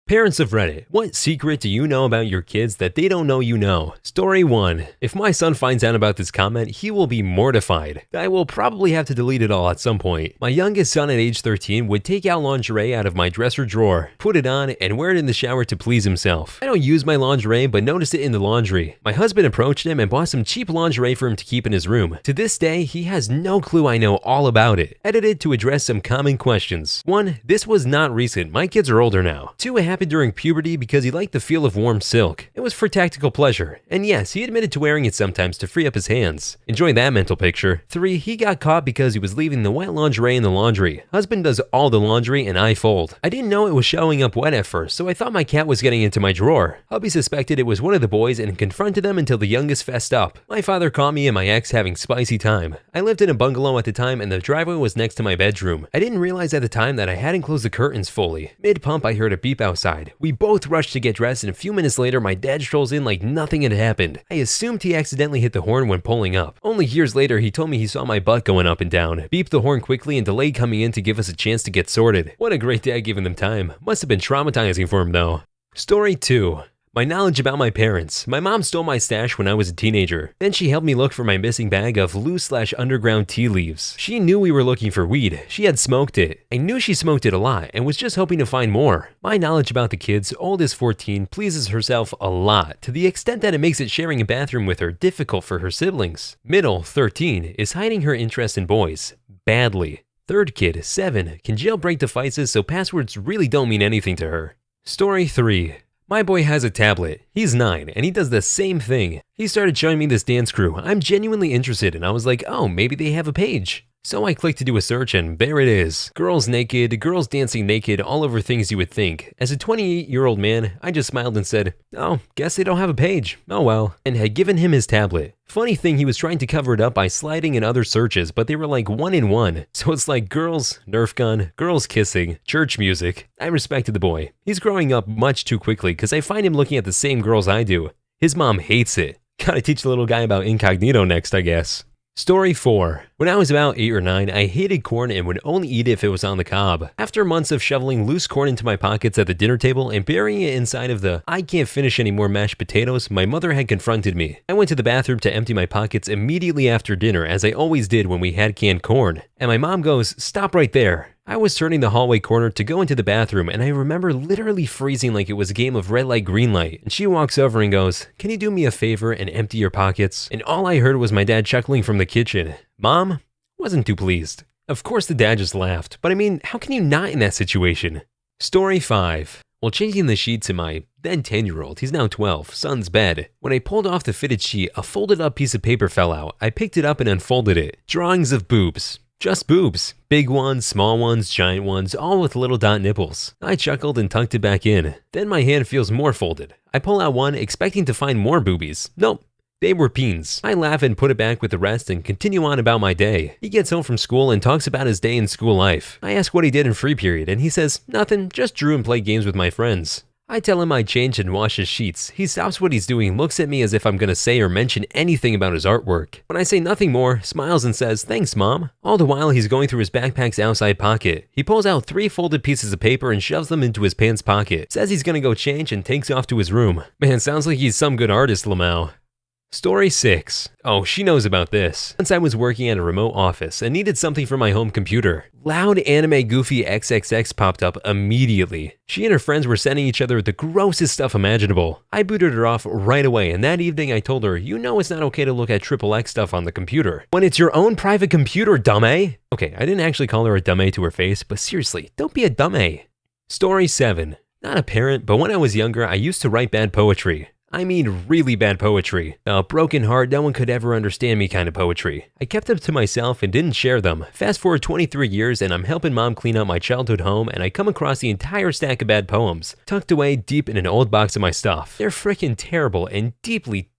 Parents of Reddit, what secret do you know about your kids that they don't know you know? Story 1. If my son finds out about this comment, he will be mortified. I will probably have to delete it all at some point. My youngest son at age 13 would take out lingerie out of my dresser drawer, put it on, and wear it in the shower to please himself. I don't use my lingerie, but noticed it in the laundry. My husband approached him and bought some cheap lingerie for him to keep in his room. To this day, he has no clue I know all about it. Edited to address some common questions. 1. This was not recent. My kids are older now. 2. It happened during puberty because he liked the feel of warm silk. It was for tactical pleasure. And yes, he admitted to wearing it sometimes to free up his hands. Enjoy that mental picture. 3. He got caught because he was leaving the wet lingerie in the laundry. Husband does all the laundry and I fold. I didn't know it was showing up wet at first, so I thought my cat was getting into my drawer. Hubby suspected it was one of the boys and confronted them until the youngest fessed up. My father caught me and my ex having spicy time. I lived in a bungalow at the time and the driveway was next to my bedroom. I didn't realize at the time that I hadn't closed the curtains fully. Mid-pump, I heard a beep outside. We both rushed to get dressed and a few minutes later my dad strolls in like nothing had happened. I assumed he accidentally hit the horn when pulling up. Only years later he told me he saw my butt going up and down, beeped the horn quickly and delayed coming in to give us a chance to get sorted. What a great dad giving them time. Must have been traumatizing for him though. Story 2. My knowledge about my parents. My mom stole my stash when I was a teenager. Then she helped me look for my missing bag of loose/underground tea leaves. She knew we were looking for weed. She had smoked it. I knew she smoked it a lot and was just hoping to find more. My knowledge about the kids, oldest 14, pleases herself a lot to the extent that it makes it sharing a bathroom with her difficult for her siblings. Middle, 13, is hiding her interest in boys. Badly. Third kid, 7, can jailbreak devices so passwords really don't mean anything to her. Story 3. My boy has a tablet. He's 9 and he does the same thing. He started showing me this dance crew. I'm genuinely interested and I was like, oh, maybe they have a page. So I clicked to do a search and there it is. Girls naked, girls dancing naked, all over things you would think. As a 28-year-old man, I just smiled and said, oh, guess they don't have a page. Oh well. And had given him his tablet. Funny thing, he was trying to cover it up by sliding in other searches, but they were like 1 in 1. So it's like girls, Nerf gun, girls kissing, church music. I respected the boy. He's growing up much too quickly because I find him looking at the same girls I do. His mom hates it. Gotta teach the little guy about incognito next, I guess. Story 4. When I was about 8 or 9, I hated corn and would only eat it if it was on the cob. After months of shoveling loose corn into my pockets at the dinner table and burying it inside of the I can't finish any more mashed potatoes, my mother had confronted me. I went to the bathroom to empty my pockets immediately after dinner, as I always did when we had canned corn. And my mom goes, stop right there. I was turning the hallway corner to go into the bathroom and I remember literally freezing like it was a game of red light, green light. And she walks over and goes, can you do me a favor and empty your pockets? And all I heard was my dad chuckling from the kitchen. Mom? Wasn't too pleased. Of course the dad just laughed, but I mean, how can you not in that situation? Story 5. While changing the sheets in my then 10-year-old, he's now 12, son's bed, when I pulled off the fitted sheet, a folded up piece of paper fell out. I picked it up and unfolded it. Drawings of boobs. Just boobs. Big ones, small ones, giant ones, all with little dot nipples. I chuckled and tucked it back in. Then my hand feels more folded. I pull out one, expecting to find more boobies. Nope. They were peens. I laugh and put it back with the rest and continue on about my day. He gets home from school and talks about his day in school life. I ask what he did in free period and he says, nothing, just drew and played games with my friends. I tell him I changed and washed his sheets. He stops what he's doing and looks at me as if I'm gonna say or mention anything about his artwork. When I say nothing more, smiles and says, thanks, Mom. All the while, he's going through his backpack's outside pocket. He pulls out 3 folded pieces of paper and shoves them into his pants pocket. Says he's gonna go change and takes off to his room. Man, sounds like he's some good artist, Lamau. Story 6. Oh, she knows about this. Once I was working at a remote office and needed something for my home computer. Loud anime goofy XXX popped up immediately. She and her friends were sending each other the grossest stuff imaginable. I booted her off right away and that evening I told her, you know it's not okay to look at XXX stuff on the computer. When it's your own private computer, dummy! Okay, I didn't actually call her a dummy to her face, but seriously, don't be a dummy. Story 7. Not a parent, but when I was younger, I used to write bad poetry. I mean really bad poetry. A broken heart, no one could ever understand me kind of poetry. I kept them to myself and didn't share them. Fast forward 23 years and I'm helping mom clean out my childhood home and I come across the entire stack of bad poems, tucked away deep in an old box of my stuff. They're freaking terrible and deeply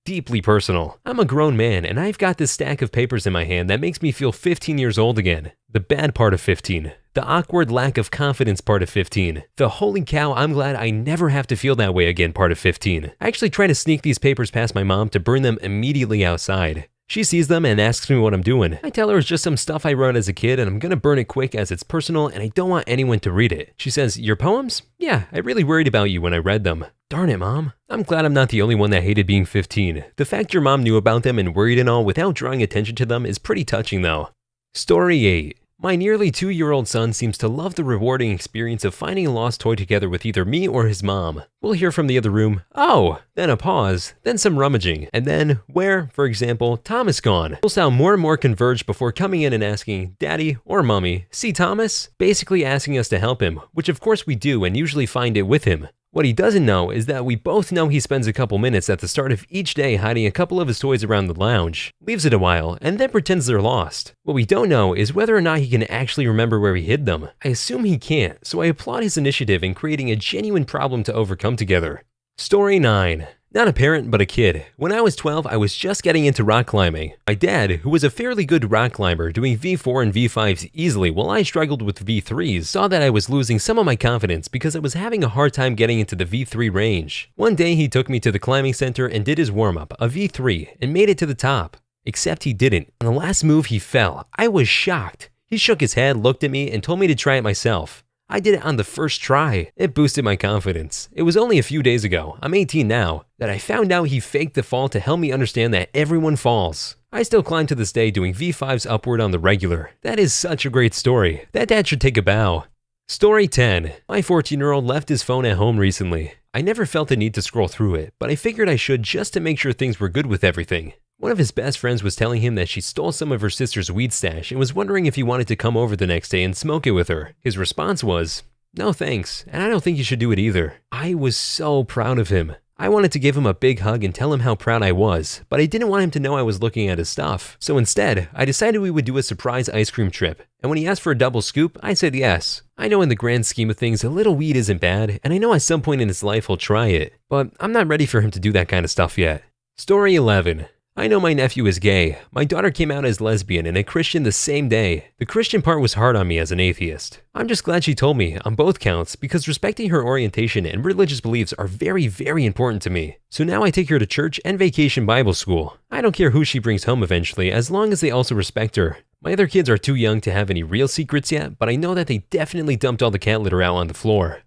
personal. I'm a grown man and I've got this stack of papers in my hand that makes me feel 15 years old again. The bad part of 15. The awkward lack of confidence part of 15. The holy cow, I'm glad I never have to feel that way again part of 15. I actually try to sneak these papers past my mom to burn them immediately outside. She sees them and asks me what I'm doing. I tell her it's just some stuff I wrote as a kid and I'm gonna burn it quick as it's personal and I don't want anyone to read it. She says, "Your poems? Yeah, I really worried about you when I read them." Darn it, Mom. I'm glad I'm not the only one that hated being 15. The fact your mom knew about them and worried and all without drawing attention to them is pretty touching though. Story 8. My nearly 2-year-old son seems to love the rewarding experience of finding a lost toy together with either me or his mom. We'll hear from the other room, "Oh," then a pause, then some rummaging, and then, where, for example, Thomas gone? We'll sound more and more converged before coming in and asking, "Daddy" or "Mommy, see Thomas?" Basically asking us to help him, which of course we do and usually find it with him. What he doesn't know is that we both know he spends a couple minutes at the start of each day hiding a couple of his toys around the lounge, leaves it a while, and then pretends they're lost. What we don't know is whether or not he can actually remember where he hid them. I assume he can't, so I applaud his initiative in creating a genuine problem to overcome together. Story 9. Not a parent, but a kid. When I was 12, I was just getting into rock climbing. My dad, who was a fairly good rock climber, doing V4 and V5s easily while I struggled with V3s, saw that I was losing some of my confidence because I was having a hard time getting into the V3 range. One day he took me to the climbing center and did his warm-up, a V3, and made it to the top. Except he didn't. On the last move he fell. I was shocked. He shook his head, looked at me, and told me to try it myself. I did it on the first try. It boosted my confidence. It was only a few days ago, I'm 18 now, that I found out he faked the fall to help me understand that everyone falls. I still climb to this day doing V5s upward on the regular. That is such a great story. That dad should take a bow. Story 10. My 14-year-old left his phone at home recently. I never felt the need to scroll through it, but I figured I should just to make sure things were good with everything. One of his best friends was telling him that she stole some of her sister's weed stash and was wondering if he wanted to come over the next day and smoke it with her. His response was, "No thanks, and I don't think you should do it either." I was so proud of him. I wanted to give him a big hug and tell him how proud I was, but I didn't want him to know I was looking at his stuff. So instead, I decided we would do a surprise ice cream trip, and when he asked for a double scoop, I said yes. I know in the grand scheme of things, a little weed isn't bad, and I know at some point in his life he'll try it, but I'm not ready for him to do that kind of stuff yet. Story 11. I know my nephew is gay. My daughter came out as lesbian and a Christian the same day. The Christian part was hard on me as an atheist. I'm just glad she told me on both counts because respecting her orientation and religious beliefs are very, very important to me. So now I take her to church and vacation Bible school. I don't care who she brings home eventually as long as they also respect her. My other kids are too young to have any real secrets yet, but I know that they definitely dumped all the cat litter out on the floor.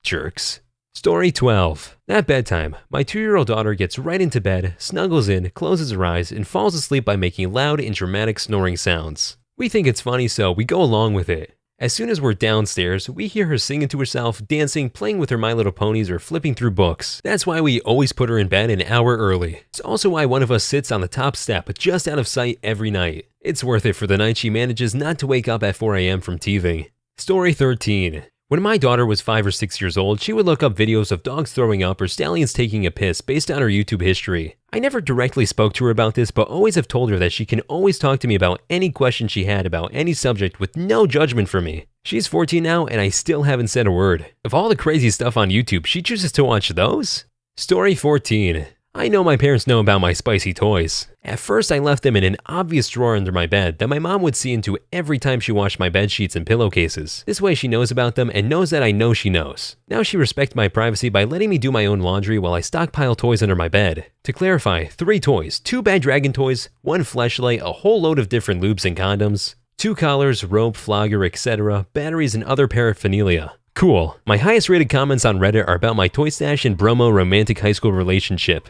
Jerks. Story 12. At bedtime, my 2-year-old daughter gets right into bed, snuggles in, closes her eyes, and falls asleep by making loud and dramatic snoring sounds. We think it's funny, so we go along with it. As soon as we're downstairs, we hear her singing to herself, dancing, playing with her My Little Ponies, or flipping through books. That's why we always put her in bed an hour early. It's also why one of us sits on the top step, just out of sight every night. It's worth it for the night she manages not to wake up at 4 a.m. from teething. Story 13. When my daughter was 5 or 6 years old, she would look up videos of dogs throwing up or stallions taking a piss based on her YouTube history. I never directly spoke to her about this, but always have told her that she can always talk to me about any question she had about any subject with no judgment from me. She's 14 now, and I still haven't said a word. Of all the crazy stuff on YouTube, she chooses to watch those? Story 14. I know my parents know about my spicy toys. At first, I left them in an obvious drawer under my bed that my mom would see into every time she washed my bed sheets and pillowcases. This way she knows about them and knows that I know she knows. Now she respects my privacy by letting me do my own laundry while I stockpile toys under my bed. To clarify, 3 toys, 2 bad dragon toys, 1 fleshlight, a whole load of different lubes and condoms, 2 collars, rope, flogger, etc., batteries, and other paraphernalia. Cool. My highest rated comments on Reddit are about my toy stash and bromo romantic high school relationship.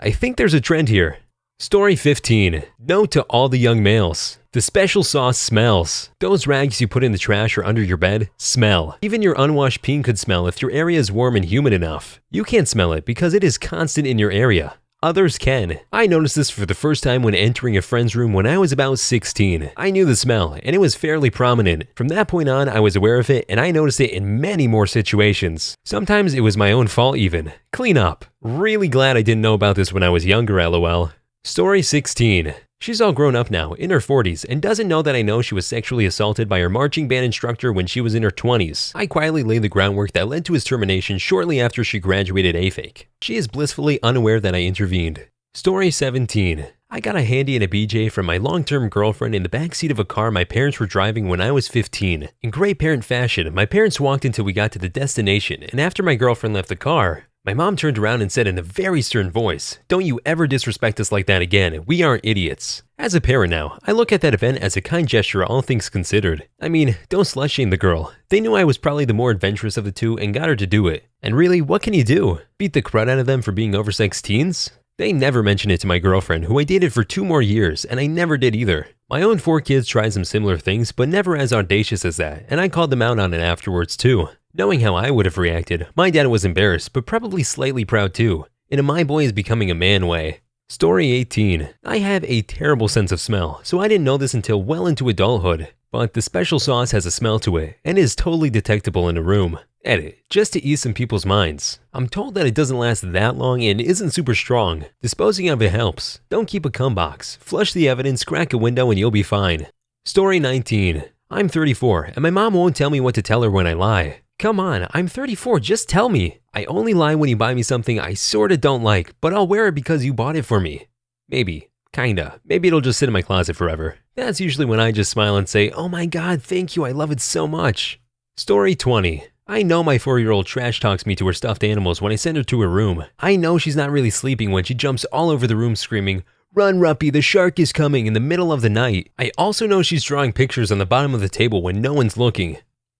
I think there's a trend here. Story 15. Note to all the young males. The special sauce smells. Those rags you put in the trash or under your bed smell. Even your unwashed peen could smell if your area is warm and humid enough. You can't smell it because it is constant in your area. Others can. I noticed this for the first time when entering a friend's room when I was about 16. I knew the smell, and it was fairly prominent. From that point on, I was aware of it, and I noticed it in many more situations. Sometimes it was my own fault even. Clean up. Really glad I didn't know about this when I was younger, lol. Story 16. She's all grown up now, in her 40s, and doesn't know that I know she was sexually assaulted by her marching band instructor when she was in her 20s. I quietly laid the groundwork that led to his termination shortly after she graduated AFAK. She is blissfully unaware that I intervened. Story 17. I got a handy and a BJ from my long-term girlfriend in the backseat of a car my parents were driving when I was 15. In great parent fashion, my parents walked until we got to the destination, and after my girlfriend left the car, My mom turned around and said in a very stern voice, "Don't you ever disrespect us like that again. We aren't idiots." As a parent now, I look at that event as a kind gesture, all things considered. I mean, don't slut shame the girl. They knew I was probably the more adventurous of the two and got her to do it. And really, what can you do? Beat the crud out of them for being oversexed teens? They never mentioned it to my girlfriend, who I dated for 2 more years, and I never did either. My own 4 kids tried some similar things, but never as audacious as that, and I called them out on it afterwards too. Knowing how I would have reacted, my dad was embarrassed, but probably slightly proud too, in a my boy is becoming a man way. Story 18. I have a terrible sense of smell, so I didn't know this until well into adulthood. But the special sauce has a smell to it, and is totally detectable in a room. Edit, just to ease some people's minds. I'm told that it doesn't last that long and isn't super strong. Disposing of it helps. Don't keep a cum box. Flush the evidence, crack a window, and you'll be fine. Story 19. I'm 34, and my mom won't tell me what to tell her when I lie. Come on, I'm 34, just tell me. I only lie when you buy me something I sorta don't like, but I'll wear it because you bought it for me. Maybe. Kinda. Maybe it'll just sit in my closet forever. That's usually when I just smile and say, "Oh my god, thank you, I love it so much." Story 20. I know my 4-year-old trash talks me to her stuffed animals when I send her to her room. I know she's not really sleeping when she jumps all over the room screaming, "Run, Ruppy, the shark is coming," in the middle of the night. I also know she's drawing pictures on the bottom of the table when no one's looking.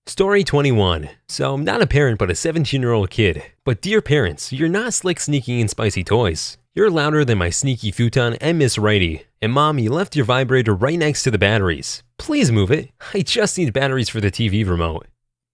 Story 21. So, not a parent but a 17-year-old kid. But dear parents, you're not slick sneaking in spicy toys. You're louder than my sneaky futon and Miss Righty. And mom, you left your vibrator right next to the batteries. Please move it. I just need batteries for the TV remote.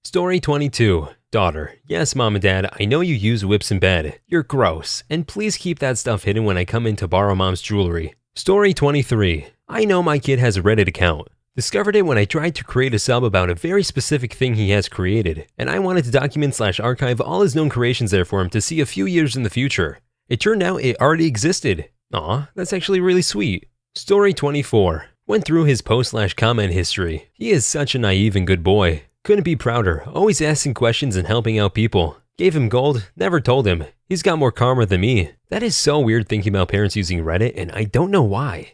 Story 22. Daughter, yes mom and dad, I know you use whips in bed. You're gross. And please keep that stuff hidden when I come in to borrow mom's jewelry. Story 23. I know my kid has a Reddit account. Discovered it when I tried to create a sub about a very specific thing he has created, and I wanted to document/archive all his known creations there for him to see a few years in the future. It turned out it already existed. Aw, that's actually really sweet. Story 24. Went through his post/comment history. He is such a naive and good boy. Couldn't be prouder, always asking questions and helping out people. Gave him gold, never told him. He's got more karma than me. That is so weird thinking about parents using Reddit, and I don't know why.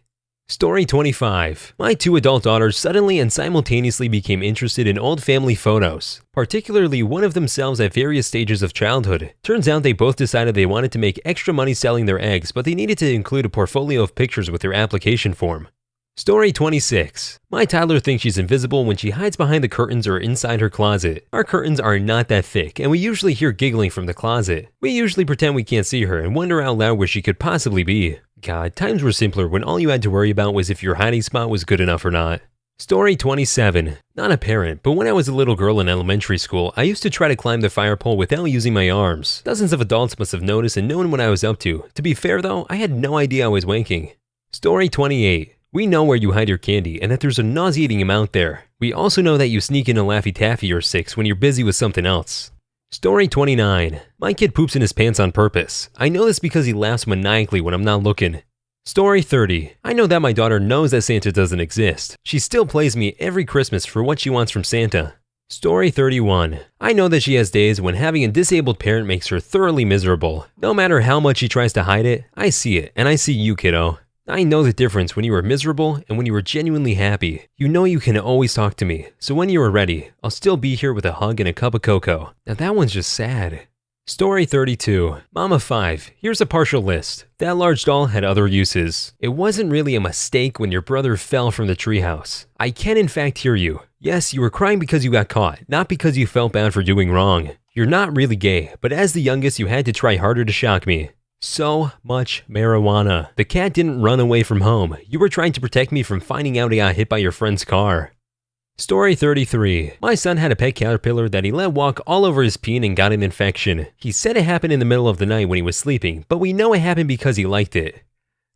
Story 25. My 2 adult daughters suddenly and simultaneously became interested in old family photos, particularly one of themselves at various stages of childhood. Turns out they both decided they wanted to make extra money selling their eggs, but they needed to include a portfolio of pictures with their application form. Story 26. My toddler thinks she's invisible when she hides behind the curtains or inside her closet. Our curtains are not that thick, and we usually hear giggling from the closet. We usually pretend we can't see her and wonder out loud where she could possibly be. God, times were simpler when all you had to worry about was if your hiding spot was good enough or not. Story 27. Not a parent, but when I was a little girl in elementary school, I used to try to climb the fire pole without using my arms. Dozens of adults must have noticed and known what I was up to. To be fair though, I had no idea I was wanking. Story 28. We know where you hide your candy and that there's a nauseating amount there. We also know that you sneak in a Laffy Taffy or 6 when you're busy with something else. Story 29. My kid poops in his pants on purpose. I know this because he laughs maniacally when I'm not looking. Story 30. I know that my daughter knows that Santa doesn't exist. She still plays me every Christmas for what she wants from Santa. Story 31. I know that she has days when having a disabled parent makes her thoroughly miserable. No matter how much she tries to hide it, I see it, and I see you, kiddo. I know the difference when you are miserable and when you are genuinely happy. You know you can always talk to me, so when you are ready, I'll still be here with a hug and a cup of cocoa. Now that one's just sad. Story 32. Mama 5. Here's a partial list. That large doll had other uses. It wasn't really a mistake when your brother fell from the treehouse. I can in fact hear you. Yes, you were crying because you got caught, not because you felt bad for doing wrong. You're not really gay, but as the youngest you had to try harder to shock me. So much marijuana. The cat didn't run away from home. You were trying to protect me from finding out he got hit by your friend's car. Story 33. My son had a pet caterpillar that he let walk all over his peen and got an infection. He said it happened in the middle of the night when he was sleeping, but we know it happened because he liked it.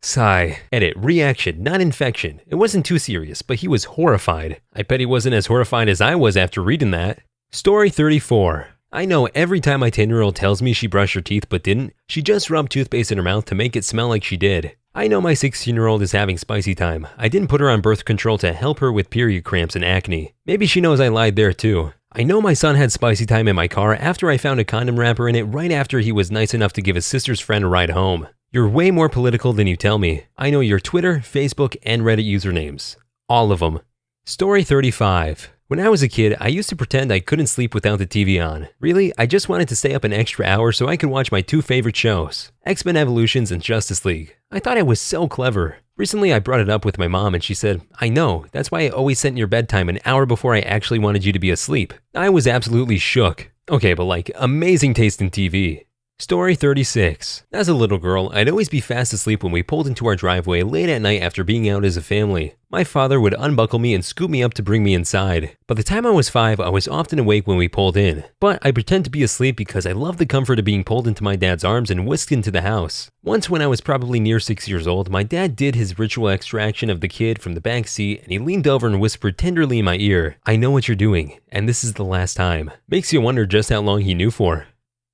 Sigh. Edit. Reaction, not infection. It wasn't too serious, but he was horrified. I bet he wasn't as horrified as I was after reading that. Story 34. I know every time my 10-year-old tells me she brushed her teeth but didn't, she just rubbed toothpaste in her mouth to make it smell like she did. I know my 16-year-old is having spicy time. I didn't put her on birth control to help her with period cramps and acne. Maybe she knows I lied there too. I know my son had spicy time in my car after I found a condom wrapper in it right after he was nice enough to give his sister's friend a ride home. You're way more political than you tell me. I know your Twitter, Facebook, and Reddit usernames. All of them. Story 35. When I was a kid, I used to pretend I couldn't sleep without the TV on. Really, I just wanted to stay up an extra hour so I could watch my two favorite shows, X-Men Evolutions and Justice League. I thought I was so clever. Recently, I brought it up with my mom and she said, "I know, that's why I always set your bedtime an hour before I actually wanted you to be asleep." I was absolutely shook. Okay, but like, amazing taste in TV. Story 36. As a little girl, I'd always be fast asleep when we pulled into our driveway late at night after being out as a family. My father would unbuckle me and scoop me up to bring me inside. By the time I was 5, I was often awake when we pulled in. But I pretend to be asleep because I love the comfort of being pulled into my dad's arms and whisked into the house. Once when I was probably near 6 years old, my dad did his ritual extraction of the kid from the back seat and he leaned over and whispered tenderly in my ear, "I know what you're doing, and this is the last time." Makes you wonder just how long he knew for.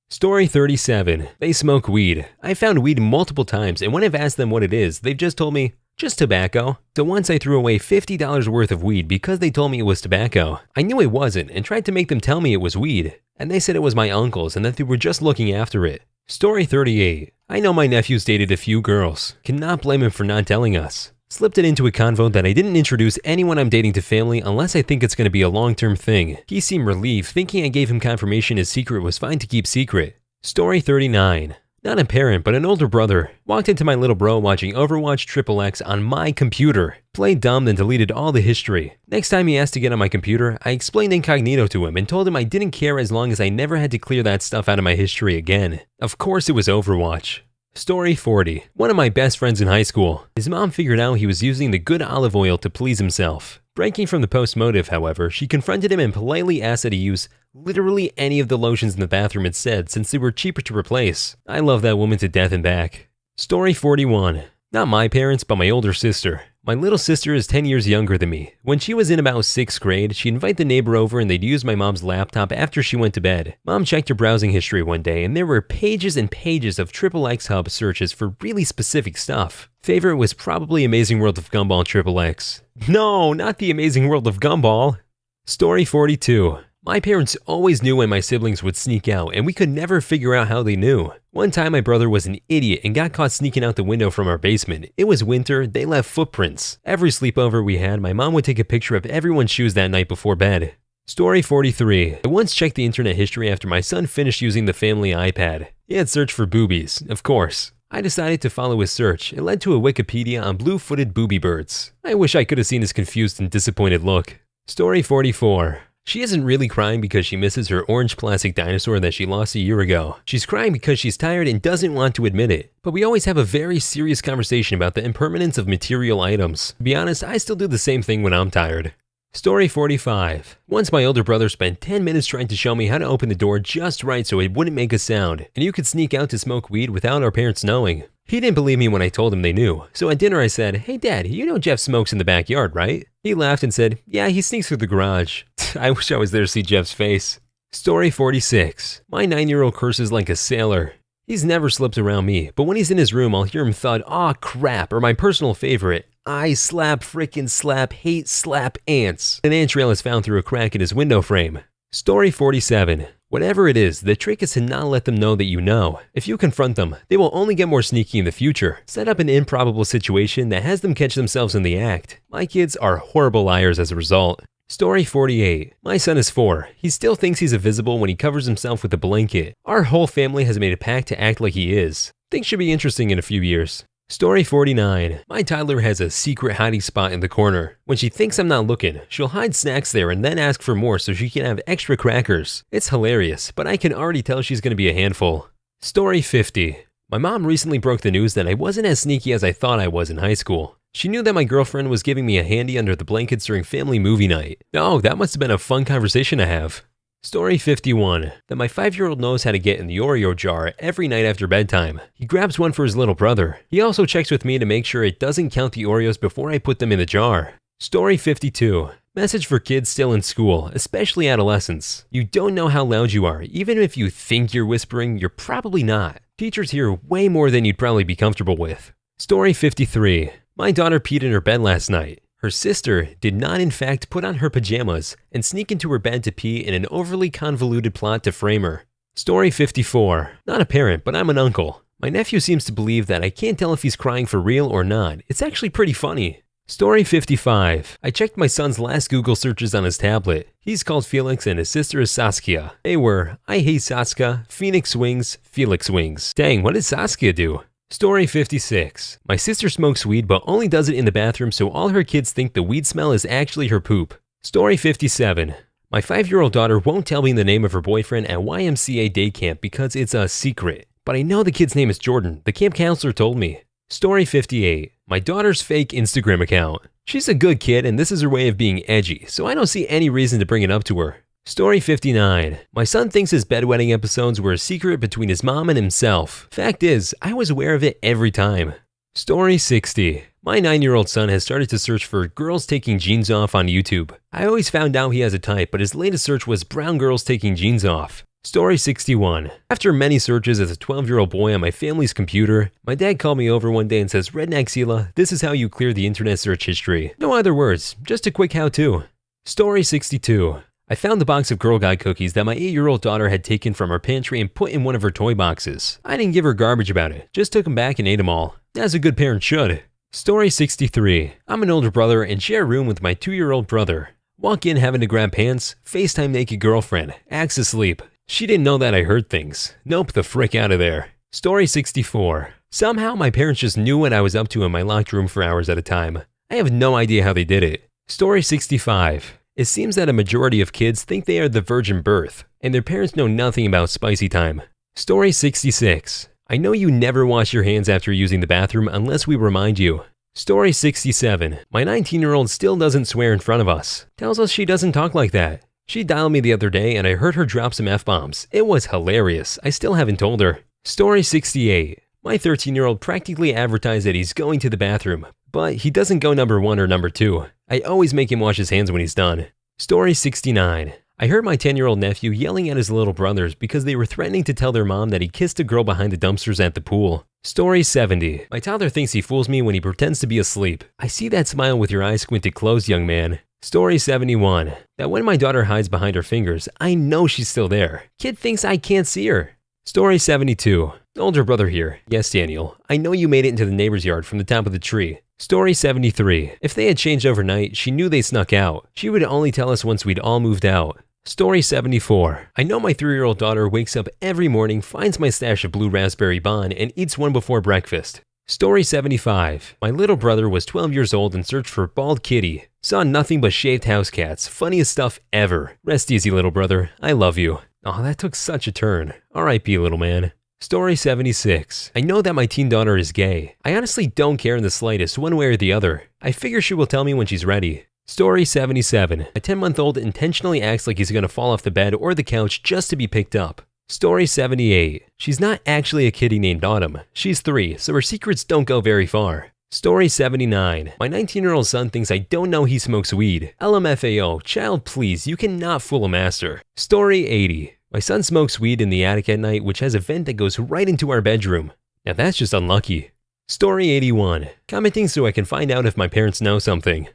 Story 37. They smoke weed. I've found weed multiple times, and when I've asked them what it is, they've just told me, "Just tobacco." So once I threw away $50 worth of weed because they told me it was tobacco. I knew it wasn't and tried to make them tell me it was weed, and they said it was my uncle's and that they were just looking after it. Story 38. I know my nephew's dated a few girls. Cannot blame him for not telling us. Slipped it into a convo that I didn't introduce anyone I'm dating to family unless I think it's going to be a long-term thing. He seemed relieved, thinking I gave him confirmation his secret was fine to keep secret. Story 39. Not a parent, but an older brother. Walked into my little bro watching Overwatch XXX on my computer. Played dumb, then deleted all the history. Next time he asked to get on my computer, I explained incognito to him and told him I didn't care as long as I never had to clear that stuff out of my history again. Of course it was Overwatch. Story 40. One of my best friends in high school. His mom figured out he was using the good olive oil to please himself. Breaking from the post motive, however, she confronted him and politely asked that he use literally any of the lotions in the bathroom instead since they were cheaper to replace. I love that woman to death and back. Story 41. Not my parents, but my older sister. My little sister is 10 years younger than me. When she was in about 6th grade, she'd invite the neighbor over and they'd use my mom's laptop after she went to bed. Mom checked her browsing history one day and there were pages and pages of XXX Hub searches for really specific stuff. Favorite was probably Amazing World of Gumball XXX. No, not the Amazing World of Gumball. Story 42. My parents always knew when my siblings would sneak out, and we could never figure out how they knew. One time my brother was an idiot and got caught sneaking out the window from our basement. It was winter, they left footprints. Every sleepover we had, my mom would take a picture of everyone's shoes that night before bed. Story 43. I once checked the internet history after my son finished using the family iPad. He had searched for boobies, of course. I decided to follow his search. It led to a Wikipedia on blue-footed booby birds. I wish I could have seen his confused and disappointed look. Story 44. She isn't really crying because she misses her orange plastic dinosaur that she lost a year ago. She's crying because she's tired and doesn't want to admit it. But we always have a very serious conversation about the impermanence of material items. To be honest, I still do the same thing when I'm tired. Story 45. Once my older brother spent 10 minutes trying to show me how to open the door just right so it wouldn't make a sound, and you could sneak out to smoke weed without our parents knowing. He didn't believe me when I told him they knew, so at dinner I said, "Hey Dad, you know Jeff smokes in the backyard, right?" He laughed and said, "Yeah, he sneaks through the garage." I wish I was there to see Jeff's face. Story 46. My 9-year-old curses like a sailor. He's never slipped around me, but when he's in his room I'll hear him thud, "Aw crap," or my personal favorite, "I slap frickin' slap hate slap ants." An ant trail is found through a crack in his window frame. Story 47. Whatever it is, the trick is to not let them know that you know. If you confront them, they will only get more sneaky in the future. Set up an improbable situation that has them catch themselves in the act. My kids are horrible liars as a result. Story 48. My son is 4. He still thinks he's invisible when he covers himself with a blanket. Our whole family has made a pact to act like he is. Things should be interesting in a few years. Story 49. My toddler has a secret hiding spot in the corner. When she thinks I'm not looking, she'll hide snacks there and then ask for more so she can have extra crackers. It's hilarious, but I can already tell she's going to be a handful. Story 50. My mom recently broke the news that I wasn't as sneaky as I thought I was in high school. She knew that my girlfriend was giving me a handy under the blankets during family movie night. Oh, that must have been a fun conversation to have. Story 51. That my 5-year-old knows how to get in the Oreo jar every night after bedtime. He grabs one for his little brother. He also checks with me to make sure it doesn't count the Oreos before I put them in the jar. Story 52. Message for kids still in school, especially adolescents. You don't know how loud you are. Even if you think you're whispering, you're probably not. Teachers hear way more than you'd probably be comfortable with. Story 53. My daughter peed in her bed last night. Her sister did not in fact put on her pajamas and sneak into her bed to pee in an overly convoluted plot to frame her. Story 54. Not a parent, but I'm an uncle. My nephew seems to believe that I can't tell if he's crying for real or not. It's actually pretty funny. Story 55. I checked my son's last Google searches on his tablet. He's called Felix and his sister is Saskia. They were, I hate Saskia, Phoenix Wings, Felix Wings. Dang, what did Saskia do? Story 56. My sister smokes weed but only does it in the bathroom so all her kids think the weed smell is actually her poop. Story 57. My 5-year-old daughter won't tell me the name of her boyfriend at YMCA day camp because it's a secret. But I know the kid's name is Jordan. The camp counselor told me. Story 58. My daughter's fake Instagram account. She's a good kid and this is her way of being edgy, so I don't see any reason to bring it up to her. Story 59. My son thinks his bedwetting episodes were a secret between his mom and himself. Fact is, I was aware of it every time. Story 60. My 9-year-old son has started to search for girls taking jeans off on YouTube. I always found out he has a type, but his latest search was brown girls taking jeans off. Story 61. After many searches as a 12-year-old boy on my family's computer, my dad called me over one day and says, Redneck Sela, this is how you clear the internet search history. No other words, just a quick how-to. Story 62. I found the box of Girl Guide cookies that my 8-year-old daughter had taken from her pantry and put in one of her toy boxes. I didn't give her garbage about it, just took them back and ate them all, as a good parent should. Story 63. I'm an older brother and share a room with my 2-year-old brother. Walk in having to grab pants, FaceTime naked girlfriend, acts asleep. She didn't know that I heard things. Nope, the frick out of there. Story 64. Somehow my parents just knew what I was up to in my locked room for hours at a time. I have no idea how they did it. Story 65. It seems that a majority of kids think they are the virgin birth, and their parents know nothing about spicy time. Story 66. I know you never wash your hands after using the bathroom unless we remind you. Story 67. My 19-year-old still doesn't swear in front of us. Tells us she doesn't talk like that. She dialed me the other day and I heard her drop some F-bombs. It was hilarious. I still haven't told her. Story 68. My 13-year-old practically advertised that he's going to the bathroom, but he doesn't go number 1 or number 2. I always make him wash his hands when he's done. Story 69. I heard my 10-year-old nephew yelling at his little brothers because they were threatening to tell their mom that he kissed a girl behind the dumpsters at the pool. Story 70. My toddler thinks he fools me when he pretends to be asleep. I see that smile with your eyes squinted closed, young man. Story 71. That when my daughter hides behind her fingers, I know she's still there. Kid thinks I can't see her. Story 72. Older brother here. Yes, Daniel. I know you made it into the neighbor's yard from the top of the tree. Story 73. If they had changed overnight, she knew they snuck out. She would only tell us once we'd all moved out. Story 74. I know my 3-year-old daughter wakes up every morning, finds my stash of blue raspberry Bon, and eats one before breakfast. Story 75. My little brother was 12 years old and searched for bald kitty. Saw nothing but shaved house cats. Funniest stuff ever. Rest easy, little brother. I love you. Oh, that took such a turn. R.I.P. little man. Story 76. I know that my teen daughter is gay. I honestly don't care in the slightest one way or the other. I figure she will tell me when she's ready. Story 77. A 10-month-old intentionally acts like he's gonna fall off the bed or the couch just to be picked up. Story 78. She's not actually a kitty named Autumn. She's 3, so her secrets don't go very far. Story 79. My 19-year-old son thinks I don't know he smokes weed. LMFAO, child please, you cannot fool a master. Story 80. My son smokes weed in the attic at night, which has a vent that goes right into our bedroom. Now that's just unlucky. Story 81. Commenting so I can find out if my parents know something.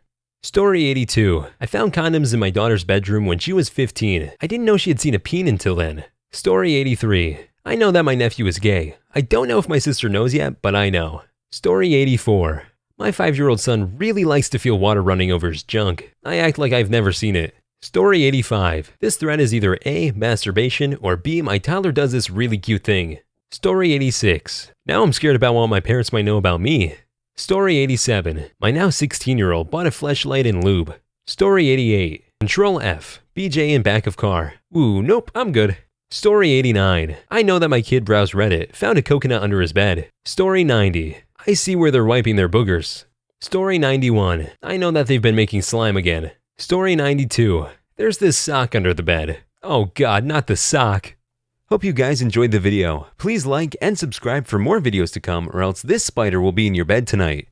Story 82. I found condoms in my daughter's bedroom when she was 15. I didn't know she had seen a peen until then. Story 83. I know that my nephew is gay. I don't know if my sister knows yet, but I know. Story 84. My 5-year-old son really likes to feel water running over his junk. I act like I've never seen it. Story 85. This thread is either A, masturbation, or B, my toddler does this really cute thing. Story 86. Now I'm scared about what my parents might know about me. Story 87. My now 16-year-old bought a fleshlight and lube. Story 88. Control F. BJ in back of car. Ooh, nope, I'm good. Story 89. I know that my kid browsed Reddit, found a coconut under his bed. Story 90. I see where they're wiping their boogers. Story 91. I know that they've been making slime again. Story 92. There's this sock under the bed. Oh god, not the sock. Hope you guys enjoyed the video. Please like and subscribe for more videos to come or else this spider will be in your bed tonight.